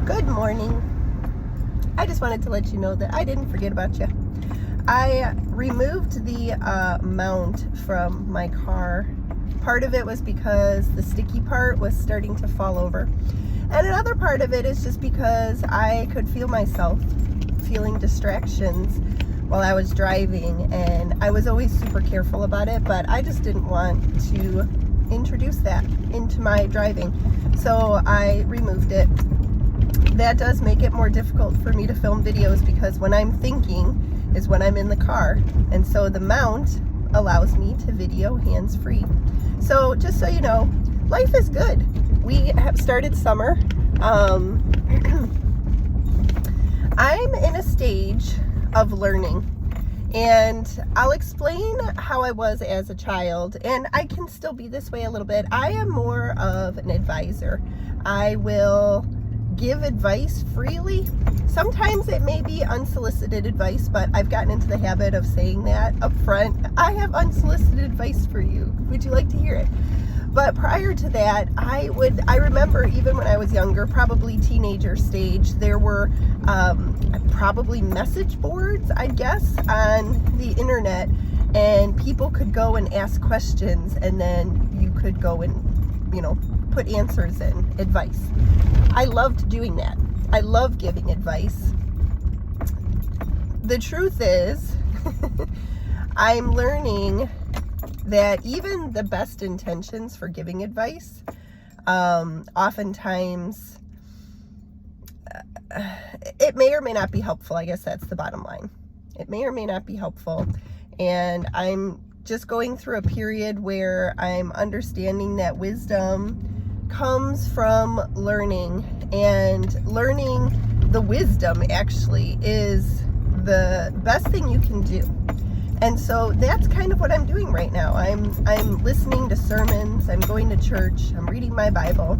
Good morning. I just wanted to let you know that I didn't forget about you. I removed the mount from my car. Part of it was because the sticky part was starting to fall over. And another part of it is just because I could feel myself feeling distractions while I was driving, and I was always super careful about it, but I just didn't want to introduce that into my driving. So I removed it. That does make it more difficult for me to film videos because when I'm thinking is when I'm in the car. And so the mount allows me to video hands-free. So just so you know, life is good. We have started summer. I'm in a stage of learning, and I'll explain how I was as a child, and I can still be this way a little bit. I am more of an advisor. I will give advice freely. Sometimes it may be unsolicited advice, but I've gotten into the habit of saying that up front. I have unsolicited advice for you. Would you like to hear it? But prior to that, I remember even when I was younger, probably teenager stage, there were probably message boards, I guess, on the internet, and people could go and ask questions, and then you could go and, put answers in, advice. I loved doing that. I love giving advice. The truth is, I'm learning that even the best intentions for giving advice, oftentimes, it may or may not be helpful. I guess that's the bottom line. It may or may not be helpful. And I'm just going through a period where I'm understanding that wisdom comes from learning, and learning the wisdom actually is the best thing you can do. And so that's kind of what I'm doing right now. I'm listening to sermons, I'm going to church, I'm reading my Bible,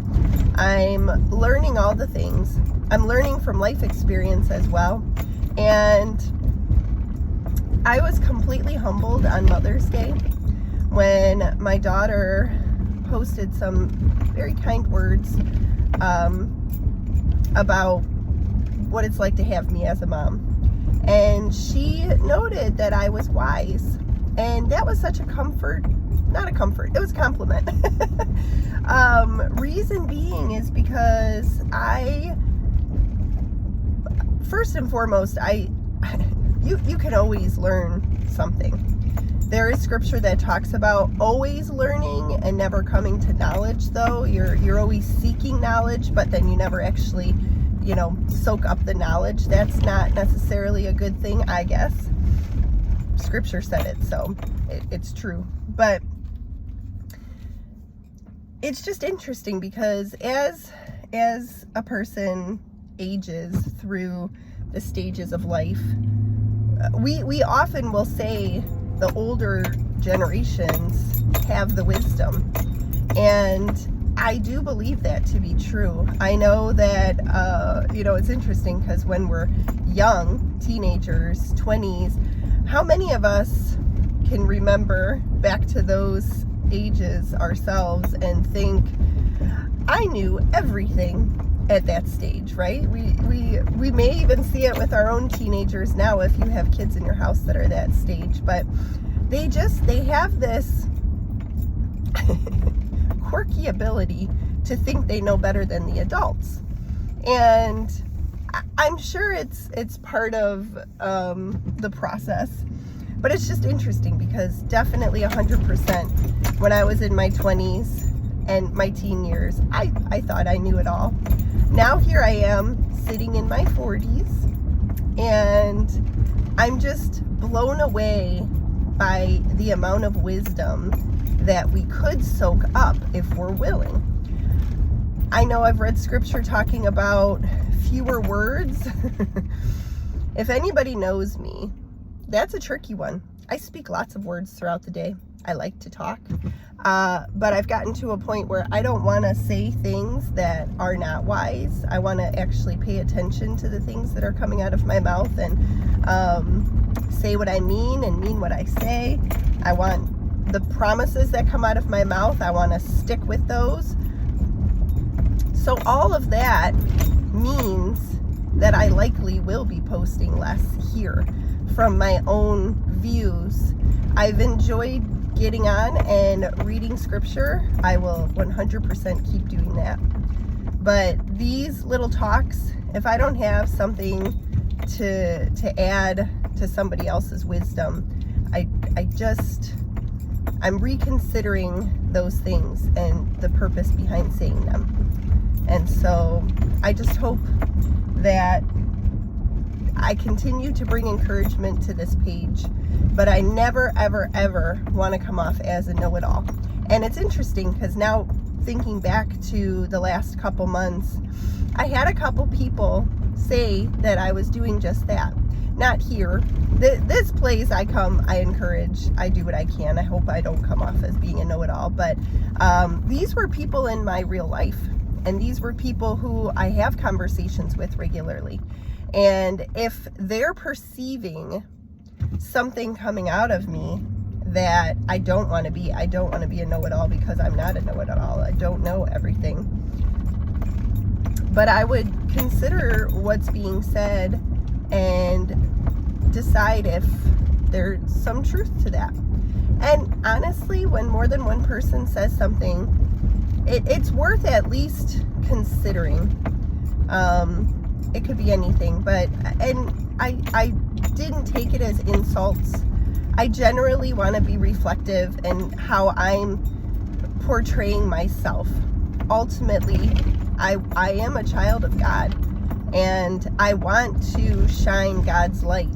I'm learning all the things. I'm learning from life experience as well. And I was completely humbled on Mother's Day when my daughter posted some very kind words about what it's like to have me as a mom. And she noted that I was wise. And that was such a comfort. Not a comfort, it was a compliment. Reason being is because first and foremost, you can always learn something. There is scripture that talks about always learning and never coming to knowledge, though. You're always seeking knowledge, but then you never actually, soak up the knowledge. That's not necessarily a good thing, I guess. Scripture said it, so it's true. But it's just interesting because as a person ages through the stages of life, we often will say the older generations have the wisdom, and I do believe that to be true. I know that it's interesting because when we're young, teenagers, 20s, how many of us can remember back to those ages ourselves and think, I knew everything at that stage, right? We may even see it with our own teenagers now if you have kids in your house that are that stage, but they have this quirky ability to think they know better than the adults. And I'm sure it's part of the process, but it's just interesting because definitely 100% when I was in my 20s and my teen years, I thought I knew it all. Now here I am sitting in my 40s, and I'm just blown away by the amount of wisdom that we could soak up if we're willing. I know I've read scripture talking about fewer words. If anybody knows me, that's a tricky one. I speak lots of words throughout the day. I like to talk. But I've gotten to a point where I don't want to say things that are not wise. I want to actually pay attention to the things that are coming out of my mouth and say what I mean and mean what I say. I want the promises that come out of my mouth, I want to stick with those. So all of that means that I likely will be posting less here from my own views. I've enjoyed getting on and reading scripture. I will 100% keep doing that. But these little talks, if I don't have something to add to somebody else's wisdom, I'm reconsidering those things and the purpose behind saying them. And so I just hope that I continue to bring encouragement to this page, but I never, ever, ever want to come off as a know-it-all. And it's interesting because now thinking back to the last couple months, I had a couple people say that I was doing just that. Not here. This place I come, I encourage, I do what I can. I hope I don't come off as being a know-it-all, but these were people in my real life, and these were people who I have conversations with regularly. And if they're perceiving something coming out of me that I don't want to be a know-it-all, because I'm not a know-it-all. I don't know everything. But I would consider what's being said and decide if there's some truth to that. And honestly, when more than one person says something, it's worth at least considering. It could be anything, and I didn't take it as insults. I generally want to be reflective in how I'm portraying myself. Ultimately, I am a child of God, and I want to shine God's light.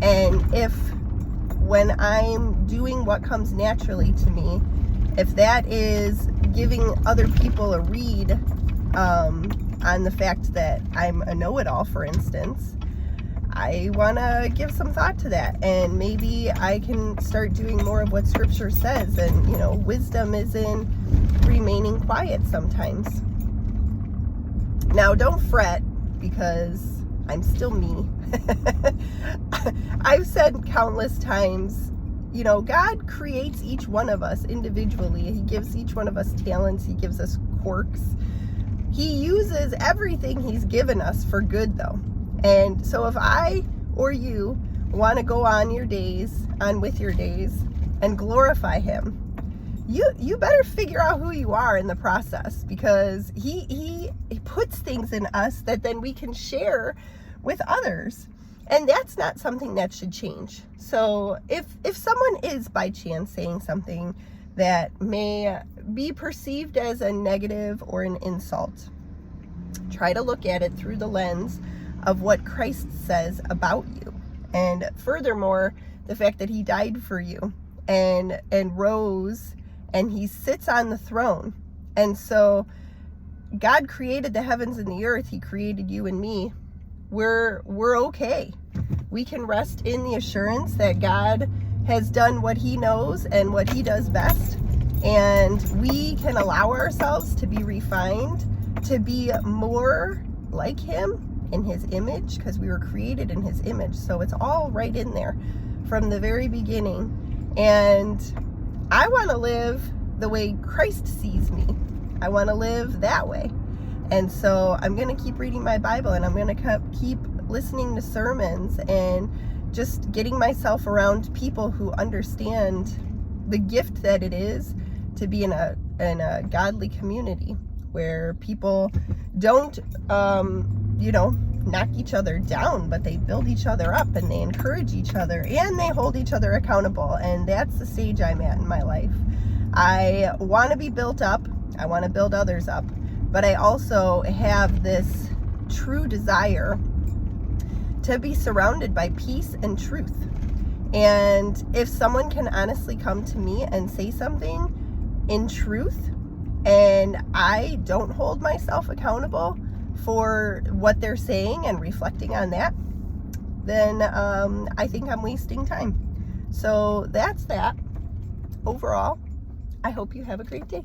And if when I'm doing what comes naturally to me, if that is giving other people a read on the fact that I'm a know-it-all, for instance, I want to give some thought to that, and maybe I can start doing more of what scripture says. And wisdom is in remaining quiet sometimes. Now, don't fret, because I'm still me. I've said countless times, God creates each one of us individually. He gives each one of us talents. He gives us quirks. He uses everything he's given us for good, though. And so if I or you want to go on with your days and glorify him, you better figure out who you are in the process, because he puts things in us that then we can share with others. And that's not something that should change. So if someone is by chance saying something that may be perceived as a negative or an insult, try to look at it through the lens of what Christ says about you. And furthermore, the fact that he died for you and rose, and he sits on the throne. And so God created the heavens and the earth. He created you and me. We're okay. We can rest in the assurance that God has done what he knows and what he does best. And we can allow ourselves to be refined, to be more like him in his image, because we were created in his image. So it's all right in there from the very beginning. And I want to live the way Christ sees me. I want to live that way. And so I'm going to keep reading my Bible, and I'm going to keep listening to sermons, and just getting myself around people who understand the gift that it is to be in a godly community where people don't knock each other down, but they build each other up, and they encourage each other, and they hold each other accountable. And that's the stage I'm at in my life. I want to be built up. I want to build others up, but I also have this true desire to be surrounded by peace and truth. And if someone can honestly come to me and say something in truth, and I don't hold myself accountable for what they're saying and reflecting on that, then I think I'm wasting time. So that's that. Overall, I hope you have a great day.